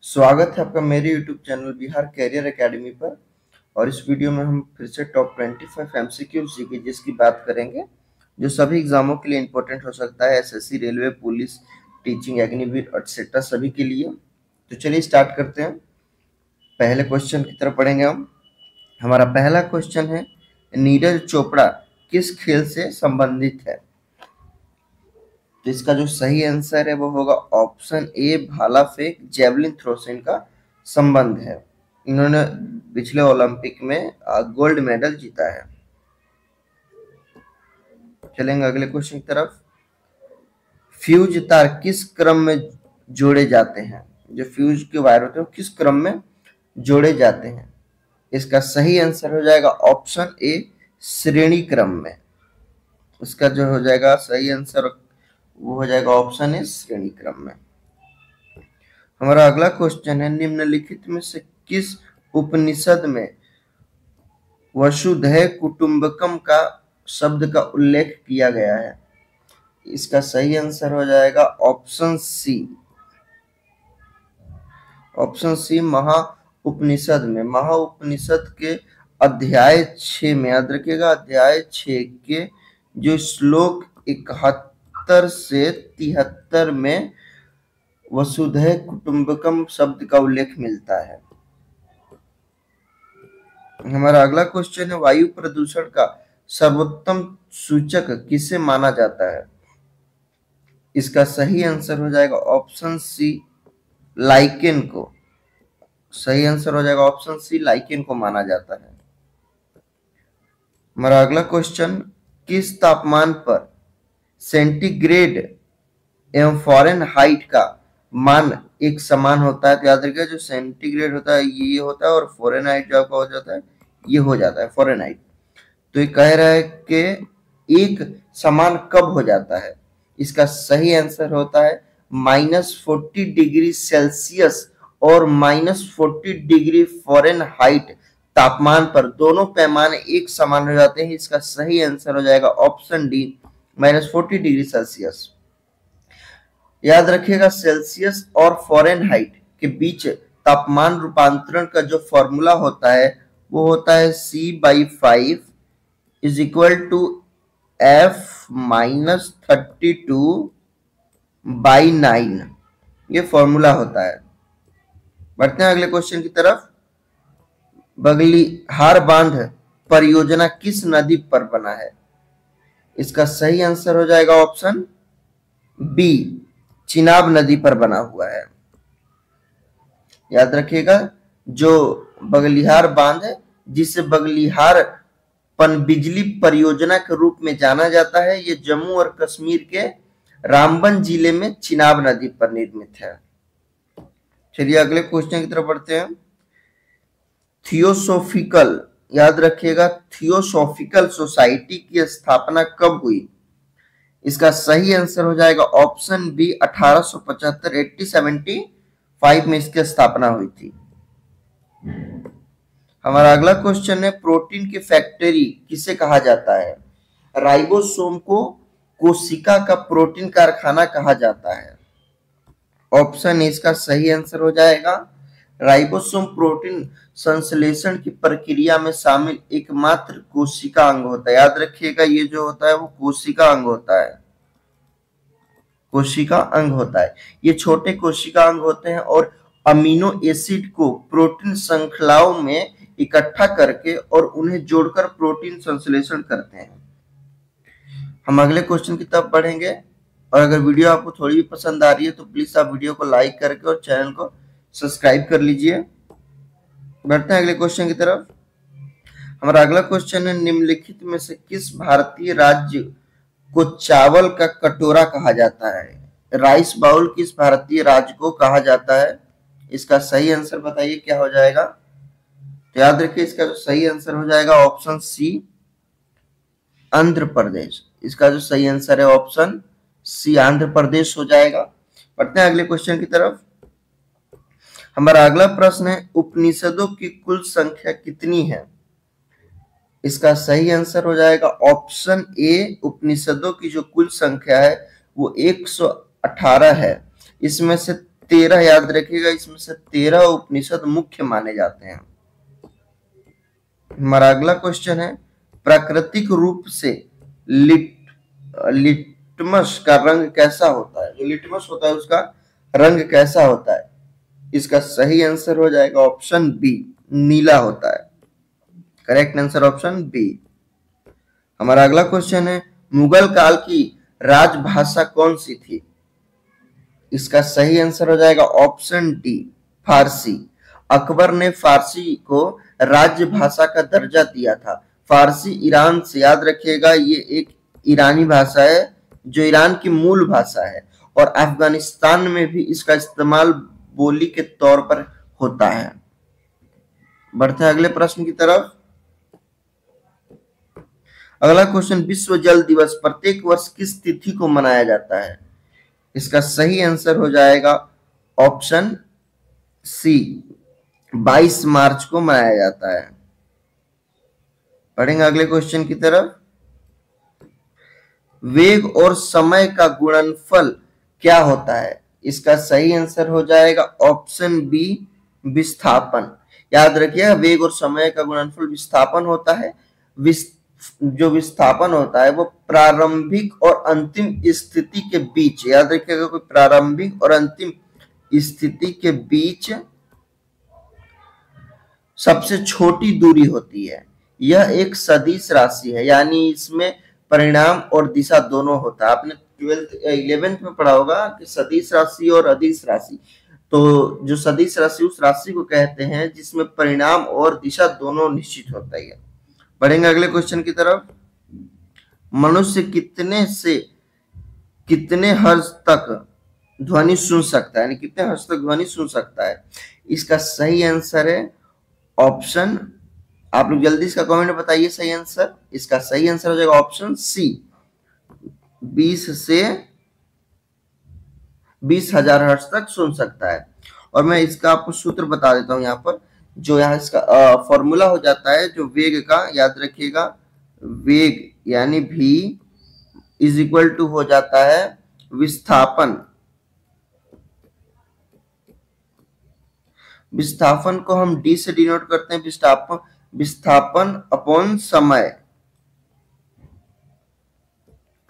स्वागत है आपका मेरे YouTube channel Bihar career academy पर। और इस वीडियो में हम फिर से टॉप 25 एमसीक्यू जीके जिसकी बात करेंगे, जो सभी एग्जामों के लिए इंपॉर्टेंट हो सकता है, SSC, railway, police, teaching, Agniveer etcetera सभी के लिए। तो चलिए स्टार्ट करते हैं। पहले क्वेश्चन की तरफ पढ़ेंगे हम। हमारा पहला क्वेश्चन है, नीरज चोपड़ा किस खेल से संबंधित है? तो इसका जो सही आंसर है वो होगा ऑप्शन ए, भाला फेंक, जेवलिन थ्रो से इनका संबंध है। इन्होंने पिछले ओलंपिक में गोल्ड मेडल जीता है। चलेंगे अगले क्वेश्चन की तरफ। फ्यूज तार किस क्रम में जोड़े जाते हैं? जो फ्यूज के वायर होते हैं किस क्रम में जोड़े जाते हैं? इसका सही आंसर हो जाएगा ऑप्शन ए, श्रेणी क्रम में। इसका जो हो जाएगा सही आंसर वो हो जाएगा ऑप्शन ए, श्रेणी क्रम में। हमारा अगला क्वेश्चन है, निम्नलिखित में से किस उपनिषद में वसुधैव कुटुंबकम का शब्द का उल्लेख किया गया है? इसका सही आंसर हो जाएगा ऑप्शन सी। ऑप्शन सी महा उपनिषद में। महा उपनिषद के अध्याय 6 में, याद रखिएगा, अध्याय 6 के जो श्लोक 71 से 73 में वसुधैव कुटुंबकम शब्द का उल्लेख मिलता है। हमारा अगला क्वेश्चन है, वायु प्रदूषण का सर्वोत्तम सूचक किसे माना जाता है? इसका सही आंसर हो जाएगा ऑप्शन सी, लाइकेन को। सही आंसर हो जाएगा ऑप्शन सी, लाइकेन को माना जाता है। हमारा अगला क्वेश्चन, किस तापमान पर सेंटीग्रेड एवं फ़ारेनहाइट का मान एक समान होता है? तो याद रखिएगा, जो सेंटीग्रेड होता है ये होता है और फ़ारेनहाइट जो आपका हो जाता है ये हो जाता है फ़ारेनहाइट। तो ये कह रहा है कि एक समान कब हो जाता है? इसका सही आंसर होता है -40 डिग्री सेल्सियस और -40 डिग्री फ़ारेनहाइट तापमान पर दोनों पैमाने एक समान हो जाते हैं। इसका सही आंसर हो जाएगा ऑप्शन डी, -40 डिग्री सेल्सियस। याद रखिएगा, सेल्सियस और फ़ारेनहाइट के बीच तापमान रूपांतरण का जो फॉर्मूला होता है वो होता है C/5 is equal to F-32/9। ये फॉर्मूला होता है। बढ़ते हैं अगले क्वेश्चन की तरफ। बगलिहार बांध परियोजना किस नदी पर बना है? इसका सही आंसर हो जाएगा ऑप्शन बी, चिनाब नदी पर बना हुआ है। याद रखिएगा, जो बगलिहार बांध है जिसे बगलिहार पनबिजली परियोजना के रूप में जाना जाता है, ये जम्मू और कश्मीर के रामबन जिले में चिनाब नदी पर निर्मित है। चलिए अगले क्वेश्चन की तरफ बढ़ते हैं। थियोसॉफिकल, याद रखिएगा, थियोसॉफिकल सोसाइटी की स्थापना कब हुई? इसका सही आंसर हो जाएगा ऑप्शन बी, 1875 1875 में इसकी स्थापना हुई थी। हमारा अगला क्वेश्चन है, प्रोटीन की फैक्ट्री किसे कहा जाता है? राइबोसोम को कोशिका का प्रोटीन कारखाना कहा जाता है। ऑप्शन ए इसका सही आंसर हो जाएगा। राइबोसोम प्रोटीन संश्लेषण की प्रक्रिया में शामिल एकमात्र कोशिका अंग होता है। याद रखिएगा, ये जो होता है वो कोशिका अंग होता है। कोशिका अंग होता है, ये छोटे कोशिका अंग होते हैं और अमीनो एसिड को प्रोटीन श्रृंखलाओं में इकट्ठा करके और उन्हें जोड़कर प्रोटीन संश्लेषण करते हैं। हम अगले क्वेश्चन की तरफ बढ़ेंगे, और अगर वीडियो आपको थोड़ी भी पसंद आ रही है तो प्लीज आप वीडियो को लाइक करके और चैनल को सब्सक्राइब कर लीजिए। बढ़ते हैं अगले क्वेश्चन की तरफ। हमारा अगला क्वेश्चन है, निम्नलिखित में से किस भारतीय राज्य को चावल का कटोरा कहा जाता है? राइस बाउल किस भारतीय राज्य को कहा जाता है? इसका सही आंसर बताइए क्या हो जाएगा? तो याद रखिए, इसका जो सही आंसर हो जाएगा ऑप्शन सी, आंध्र प्रदेश। इसका जो सही आंसर है ऑप्शन सी, आंध्र प्रदेश हो जाएगा। बढ़ते हैं अगले क्वेश्चन की तरफ। हमारा अगला प्रश्न है, उपनिषदों की कुल संख्या कितनी है? इसका सही आंसर हो जाएगा ऑप्शन ए, उपनिषदों की जो कुल संख्या है वो 118 है। इसमें से 13 याद रखिएगा, इसमें से 13 उपनिषद मुख्य माने जाते हैं। हमारा अगला क्वेश्चन है, प्राकृतिक रूप से लिटमस का रंग कैसा होता है? जो लिटमस होता है उसका रंग कैसा होता है? इसका सही आंसर हो जाएगा ऑप्शन बी, नीला होता है। Correct answer option B. हमारा अगला क्वेश्चन है, मुगल काल की राजभाषा कौन सी थी? इसका सही आंसर हो जाएगा ऑप्शन डी, फारसी। अकबर ने फारसी को राज्य भाषा का दर्जा दिया था। फारसी ईरान से, याद रखिएगा ये एक ईरानी भाषा है जो ईरान की मूल भाषा है, और अफगानिस्तान में भी इसका इस्तेमाल बोली के तौर पर होता है। बढ़ते हैं अगले प्रश्न की तरफ। अगला क्वेश्चन, विश्व जल दिवस प्रत्येक वर्ष किस तिथि को मनाया जाता है? इसका सही आंसर हो जाएगा ऑप्शन सी, 22 मार्च को मनाया जाता है। पढ़ेंगे अगले क्वेश्चन की तरफ। वेग और समय का गुणनफल क्या होता है? इसका सही आंसर हो जाएगा ऑप्शन बी, विस्थापन। याद रखिए, वेग और समय का गुणनफल विस्थापन होता है। जो विस्थापन होता है वो प्रारंभिक और अंतिम स्थिति के बीच, याद रखिएगा, कोई प्रारंभिक और अंतिम स्थिति के बीच सबसे छोटी दूरी होती है। यह एक सदिश राशि है, यानी इसमें परिणाम और दिशा दोनों होता है। आपने 11th में पढ़ा होगा कि सदिश राशि और अदिश राशि। तो जो सदिश राशि उस राशि को कहते हैं जिसमें परिणाम और दिशा दोनों निश्चित होता है। बढ़ेंगे अगले क्वेश्चन की तरफ। मनुष्य कितने से कितने हर्ट्ज तक ध्वनि सुन सकता है, यानी कितने हर्ट्ज तक ध्वनि सुन सकता है? इसका सही आंसर है ऑप्शन, आप लोग जल्दी इसका कमेंट में बताइए सही आंसर। इसका सही आंसर हो जाएगा ऑप्शन सी, 20 से 20,000 हर्ट्ज तक सुन सकता है। और मैं इसका आपको सूत्र बता देता हूं यहाँ पर। जो यहाँ इसका फॉर्मूला हो जाता है जो वेग का, याद रखिएगा, वेग यानी v इज इक्वल टू हो जाता है विस्थापन। विस्थापन को हम d से डिनोट करते हैं, विस्थापन अपॉन समय,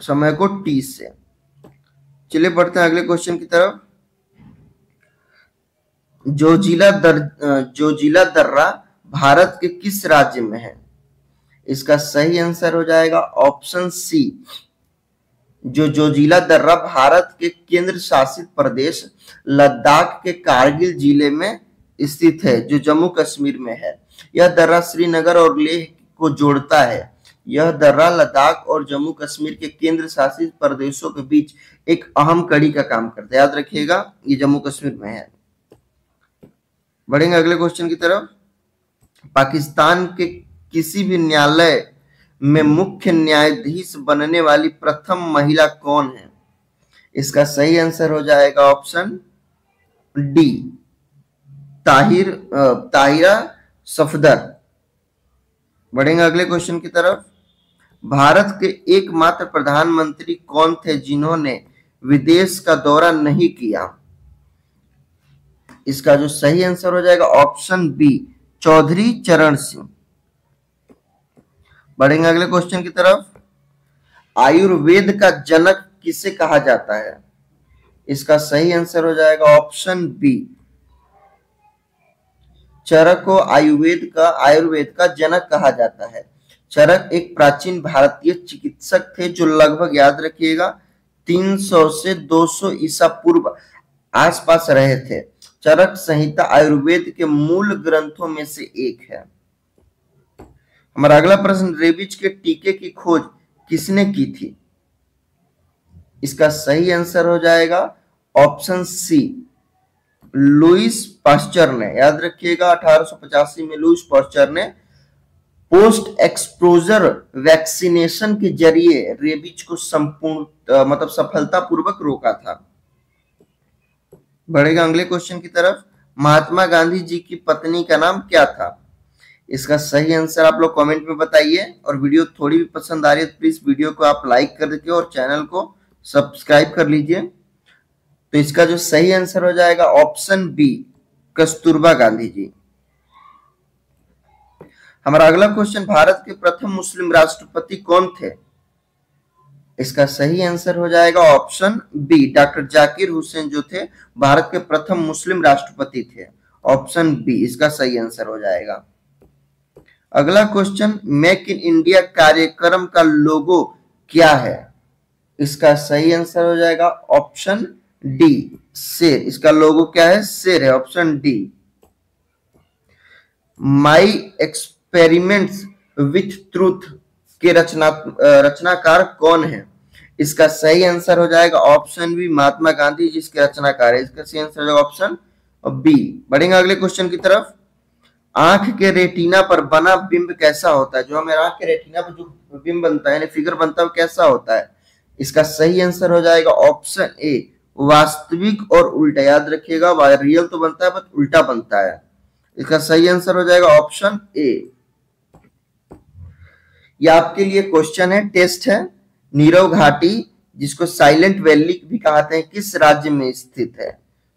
समय को t से। चलिए बढ़ते हैं अगले क्वेश्चन की तरफ। जोजिला दर्रा भारत के किस राज्य में है? इसका सही आंसर हो जाएगा ऑप्शन सी, जोजिला दर्रा भारत के केंद्र शासित प्रदेश लद्दाख के कारगिल जिले में स्थित है, जो जम्मू कश्मीर में है। यह दर्रा श्रीनगर और लेह को जोड़ता है। यह दर्रा लद्दाख और जम्मू कश्मीर के केंद्र शासित प्रदेशों के बीच एक अहम कड़ी का काम करता है। याद रखिएगा, ये जम्मू कश्मीर में है। बढ़ेंगे अगले क्वेश्चन की तरफ। पाकिस्तान के किसी भी न्यायालय में मुख्य न्यायाधीश बनने वाली प्रथम महिला कौन है? इसका सही आंसर हो जाएगा ऑप्शन डी, ताहिरा सफदर। बढ़ेंगे अगले क्वेश्चन की तरफ। भारत के एकमात्र प्रधानमंत्री कौन थे जिन्होंने विदेश का दौरा नहीं किया? इसका जो सही आंसर हो जाएगा ऑप्शन बी, चौधरी चरण सिंह। बढ़ेंगे अगले क्वेश्चन की तरफ। आयुर्वेद का जनक किसे कहा जाता है? इसका सही आंसर हो जाएगा ऑप्शन बी, चरक को आयुर्वेद का जनक कहा जाता है। चरक एक प्राचीन भारतीय चिकित्सक थे जो लगभग, याद रखिएगा, 300 से 200 ईसा पूर्व आसपास रहे थे। चरक संहिता आयुर्वेद के मूल ग्रंथों में से एक है। हमारा अगला प्रश्न, रेबीज के टीके की खोज किसने की थी? इसका सही आंसर हो जाएगा ऑप्शन सी, लुइस पास्चर ने। याद रखिएगा, 1885 में लुइस पास्चर ने पोस्ट एक्सपोजर वैक्सीनेशन के जरिए रेबीज को संपूर्ण सफलतापूर्वक रोका था। बढ़ेगा अगले क्वेश्चन की तरफ। महात्मा गांधी जी की पत्नी का नाम क्या था? इसका सही आंसर आप लोग कमेंट में बताइए। और वीडियो थोड़ी भी पसंद आ रही है तो प्लीज वीडियो को आप लाइक कर दीजिए और चैनल को सब्सक्राइब कर लीजिए। तो इसका जो सही आंसर हो जाएगा ऑप्शन बी, कस्तूरबा गांधी जी। हमारा अगला क्वेश्चन, भारत के प्रथम मुस्लिम राष्ट्रपति कौन थे? इसका सही आंसर हो जाएगा option B, doctor Zakir Hussain जो थे भारत के प्रथम मुस्लिम राष्ट्रपति थे। ऑप्शन बी इसका सही आंसर हो जाएगा। अगला क्वेश्चन, मेक इन इंडिया कार्यक्रम का लोगो क्या है? इसका सही आंसर हो जाएगा ऑप्शन डी, शेर। इसका लोगो क्या है? शेर है, option D. My experiments with truth के रचनाकार कौन है? इसका सही आंसर हो जाएगा ऑप्शन बी, महात्मा गांधी जिसके रचनाकार है। इसका सही आंसर हो जाएगा ऑप्शन बी। बढ़ेंगे अगले क्वेश्चन की तरफ। आंख के रेटिना पर बना बिंब कैसा होता है? जो हमें आंख के रेटिना पर जो बिंब बनता है, फिगर बनता है, वो कैसा होता है? इसका सही आंसर हो जाएगा ऑप्शन ए, वास्तविक और उल्टा। याद रखिएगा, रियल तो बनता है बट उल्टा बनता है। इसका सही आंसर हो जाएगा ऑप्शन ए। ये आपके लिए क्वेश्चन है, टेस्ट है। नीरव घाटी, जिसको साइलेंट वैली भी कहते हैं, किस राज्य में स्थित है?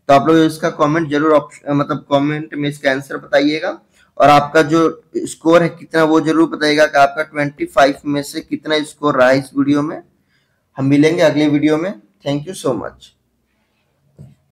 तो आप लोग इसका कमेंट जरूर मतलब कमेंट में इसका आंसर बताइएगा, और आपका जो स्कोर है कितना वो जरूर बताइएगा कि आपका 25 में से कितना स्कोर रहा है इस वीडियो में। हम मिलेंगे अगले वीडियो में। Thank you so much.